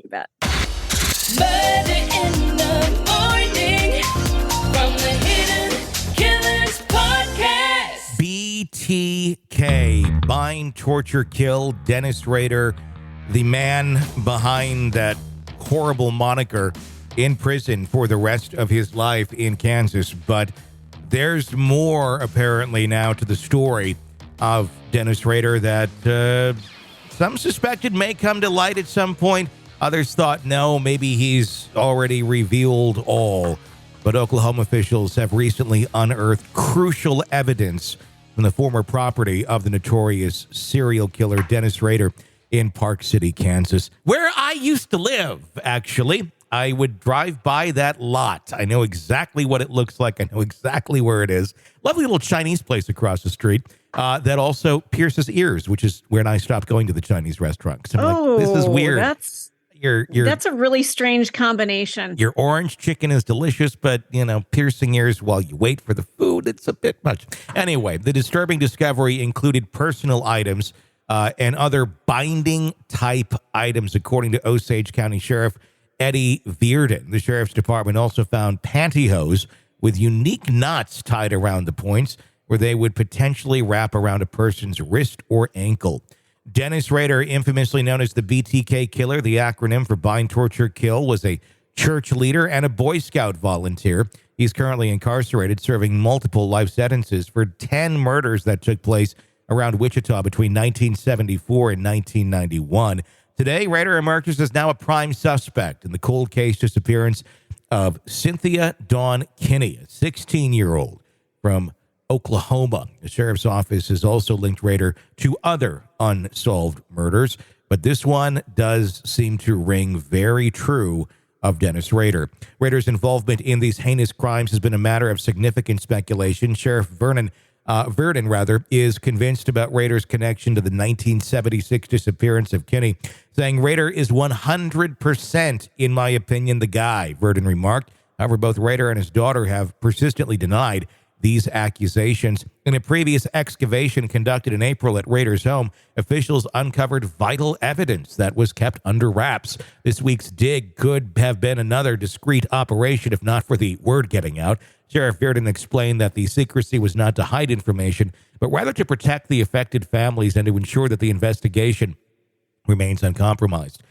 You bet. Murder in the morning from the Hidden Killers podcast. BTK, bind, torture, kill, Dennis Rader, the man behind that horrible moniker, in prison for the rest of his life in Kansas. But there's more apparently now to the story of Dennis Rader that some suspected may come to light at some point. Others thought, no, maybe he's already revealed all. But Oklahoma officials have recently unearthed crucial evidence from the former property of the notorious serial killer Dennis Rader in Park City, Kansas, where I used to live, actually. I would drive by that lot. I know exactly what it looks like. I know exactly where it is. Lovely little Chinese place across the street that also pierces ears, which is when I stopped going to the Chinese restaurant. 'Cause I'm like, this is weird. That's a really strange combination. Your orange chicken is delicious, but, piercing ears while you wait for the food, it's a bit much. Anyway, the disturbing discovery included personal items and other binding-type items, according to Osage County Sheriff Eddie Virden. The sheriff's department also found pantyhose with unique knots tied around the points where they would potentially wrap around a person's wrist or ankle. Dennis Rader, infamously known as the BTK killer, the acronym for bind, torture, kill, was a church leader and a Boy Scout volunteer. He's currently incarcerated, serving multiple life sentences for 10 murders that took place around Wichita between 1974 and 1991. Today, Rader emerges as now a prime suspect in the cold case disappearance of Cynthia Dawn Kinney, a 16-year-old from Oklahoma. The sheriff's office has also linked Rader to other unsolved murders, but this one does seem to ring very true of Dennis Rader. Rader's involvement in these heinous crimes has been a matter of significant speculation. Sheriff Virden is convinced about Rader's connection to the 1976 disappearance of Kinney, saying Rader is 100%, in my opinion, the guy, Virden remarked. However, both Rader and his daughter have persistently denied these accusations. In a previous excavation conducted in April at Rader's home, officials uncovered vital evidence that was kept under wraps. This week's dig could have been another discreet operation if not for the word getting out. Sheriff Virden explained that the secrecy was not to hide information, but rather to protect the affected families and to ensure that the investigation remains uncompromised.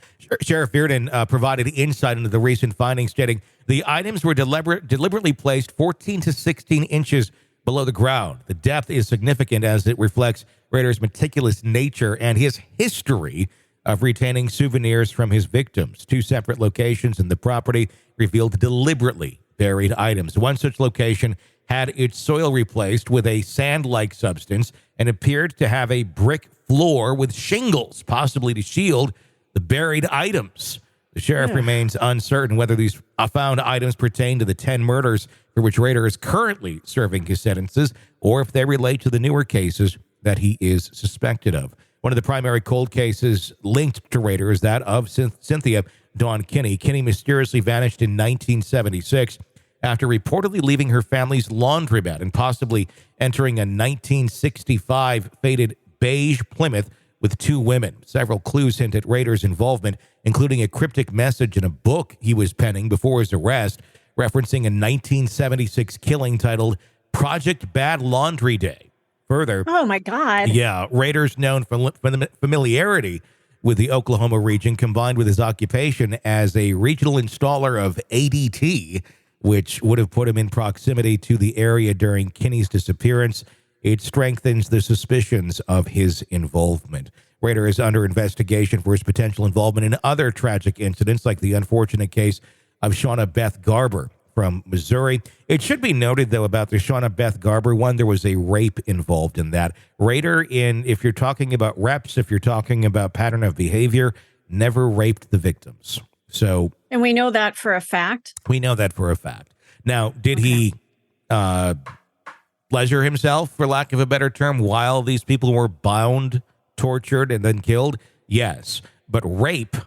Sheriff Virden provided insight into the recent findings, stating the items were deliberately placed 14 to 16 inches below the ground. The depth is significant as it reflects Rader's meticulous nature and his history of retaining souvenirs from his victims. Two separate locations in the property revealed deliberately buried items. One such location had its soil replaced with a sand-like substance and appeared to have a brick floor with shingles, possibly to shield the buried items. The sheriff remains uncertain whether these found items pertain to the 10 murders for which Rader is currently serving his sentences, or if they relate to the newer cases that he is suspected of. One of the primary cold cases linked to Rader is that of Cynthia Dawn Kinney. Kinney mysteriously vanished in 1976 after reportedly leaving her family's laundromat and possibly entering a 1965 faded beige Plymouth with two women. Several clues hint at Rader's involvement, including a cryptic message in a book he was penning before his arrest, referencing a 1976 killing titled Project Bad Laundry Day. Further, oh my God. Yeah, Rader's known for familiarity with the Oklahoma region, combined with his occupation as a regional installer of ADT, which would have put him in proximity to the area during Kinney's disappearance. It strengthens the suspicions of his involvement. Rader is under investigation for his potential involvement in other tragic incidents, like the unfortunate case of Shauna Beth Garber from Missouri. It should be noted, though, about the Shauna Beth Garber one, there was a rape involved in that. Rader, if you're talking about reps, if you're talking about pattern of behavior, never raped the victims. And we know that for a fact? We know that for a fact. Now, did he pleasure himself, for lack of a better term, while these people were bound, tortured, and then killed? Yes. But rape,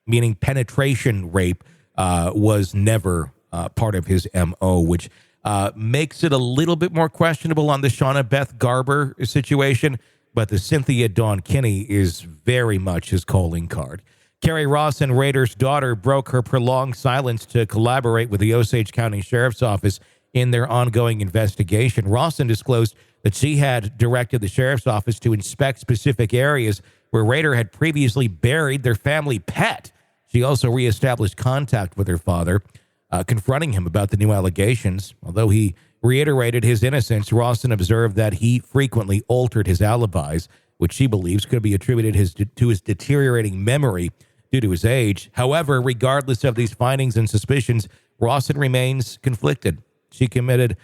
meaning penetration rape, was never part of his MO, which makes it a little bit more questionable on the Shauna Beth Garber situation. But the Cynthia Dawn Kinney is very much his calling card. Carrie Rawson, Rader's daughter, broke her prolonged silence to collaborate with the Osage County Sheriff's Office in their ongoing investigation. Rawson disclosed that she had directed the Sheriff's Office to inspect specific areas where Rader had previously buried their family pet. She also reestablished contact with her father, confronting him about the new allegations. Although he reiterated his innocence, Rawson observed that he frequently altered his alibis, which she believes could be attributed to his deteriorating memory due to his age. However, regardless of these findings and suspicions, Rawson remains conflicted. She commented,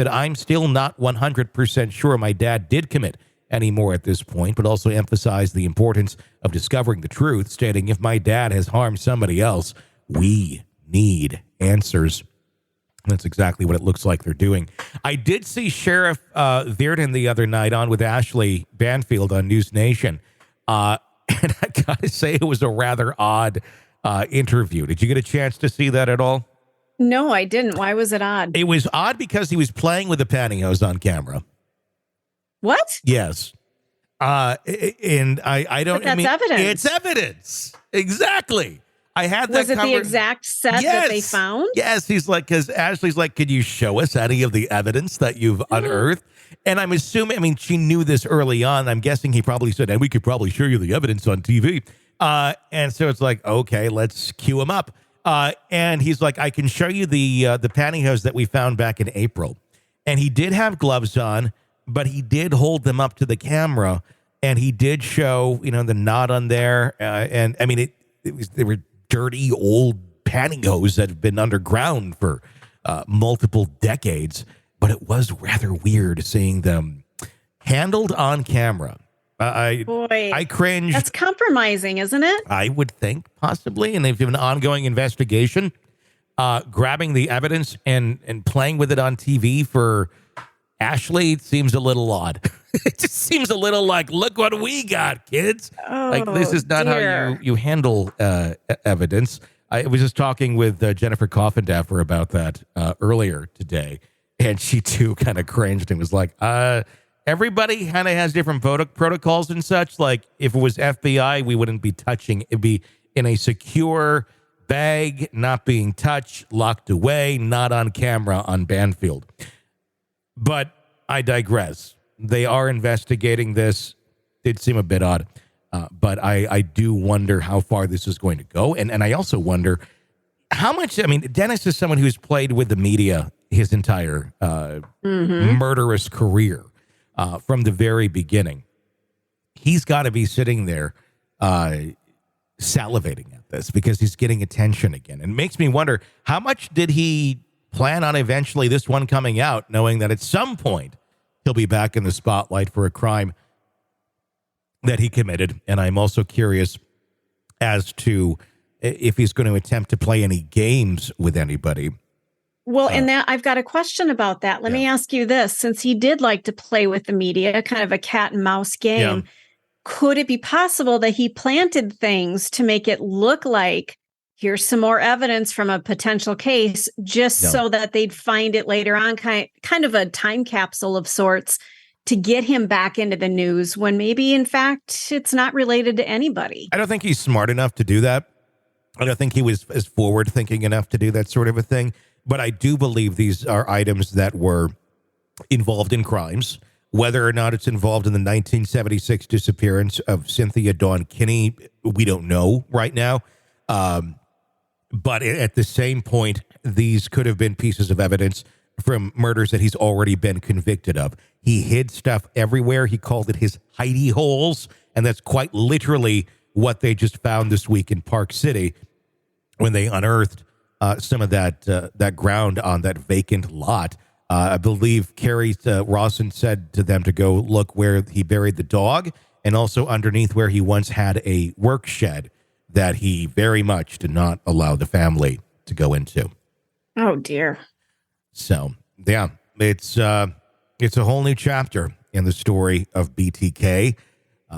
"I'm still not 100% sure my dad did commit any more at this point," but also emphasized the importance of discovering the truth, stating, "If my dad has harmed somebody else, we need answers." That's exactly what it looks like they're doing. I did see Sheriff Virden the other night on with Ashley Banfield on News Nation. And I got to say, it was a rather odd interview. Did you get a chance to see that at all? No, I didn't. Why was it odd? It was odd because he was playing with the pantyhose on camera. What? Yes. And I don't... But that's evidence. It's evidence. Exactly. I had that. Was it the exact set that they found? Yes. He's like, because Ashley's like, "Could you show us any of the evidence that you've unearthed?" And I'm assuming, she knew this early on. I'm guessing he probably said, "And we could probably show you the evidence on TV." And so it's like, okay, let's cue him up. And he's like, "I can show you the pantyhose that we found back in April." And he did have gloves on, but he did hold them up to the camera, and he did show, the knot on there. And they were dirty old pantyhose that have been underground for multiple decades, but it was rather weird seeing them handled on camera. I cringed. That's compromising, isn't it? I would think possibly. And if you have an ongoing investigation, grabbing the evidence and playing with it on TV for Ashley seems a little odd. It just seems a little like, look what we got, kids. This is not how you handle evidence. I was just talking with Jennifer Coffindaffer about that earlier today, and she too kind of cringed and was like, everybody kind of has different protocols and such. Like, if it was FBI, we wouldn't be touching. It'd be in a secure bag, not being touched, locked away, not on camera on Banfield. But I digress. They are investigating this. Did seem a bit odd. But I do wonder how far this is going to go. And I also wonder how much, Dennis is someone who's played with the media his entire murderous career from the very beginning. He's got to be sitting there salivating at this because he's getting attention again. And it makes me wonder, how much did he plan on eventually this one coming out, knowing that at some point he'll be back in the spotlight for a crime that he committed? And I'm also curious as to if he's going to attempt to play any games with anybody. Well, and that I've got a question about that. Let me ask you this. Since he did like to play with the media, kind of a cat and mouse game, could it be possible that he planted things to make it look like here's some more evidence from a potential case just so that they'd find it later on, kind of a time capsule of sorts to get him back into the news when maybe, in fact, it's not related to anybody? I don't think he's smart enough to do that. I don't think he was as forward-thinking enough to do that sort of a thing. But I do believe these are items that were involved in crimes. Whether or not it's involved in the 1976 disappearance of Cynthia Dawn Kinney, we don't know right now. But at the same point, these could have been pieces of evidence from murders that he's already been convicted of. He hid stuff everywhere. He called it his hidey holes. And that's quite literally what they just found this week in Park City when they unearthed some of that ground on that vacant lot. I believe Carrie Rawson said to them to go look where he buried the dog and also underneath where he once had a work shed that he very much did not allow the family to go into. Oh, dear. So, yeah, it's a whole new chapter in the story of BTK,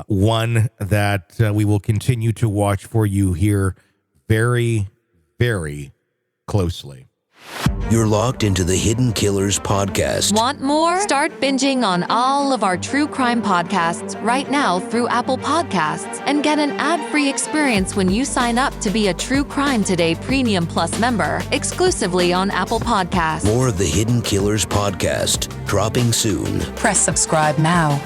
one that we will continue to watch for you here very, very closely. You're locked into the Hidden Killers podcast. Want more? Start binging on all of our true crime podcasts right now through Apple Podcasts and get an ad-free experience when you sign up to be a True Crime Today Premium Plus member exclusively on Apple Podcasts. More of the Hidden Killers podcast dropping soon. Press subscribe now.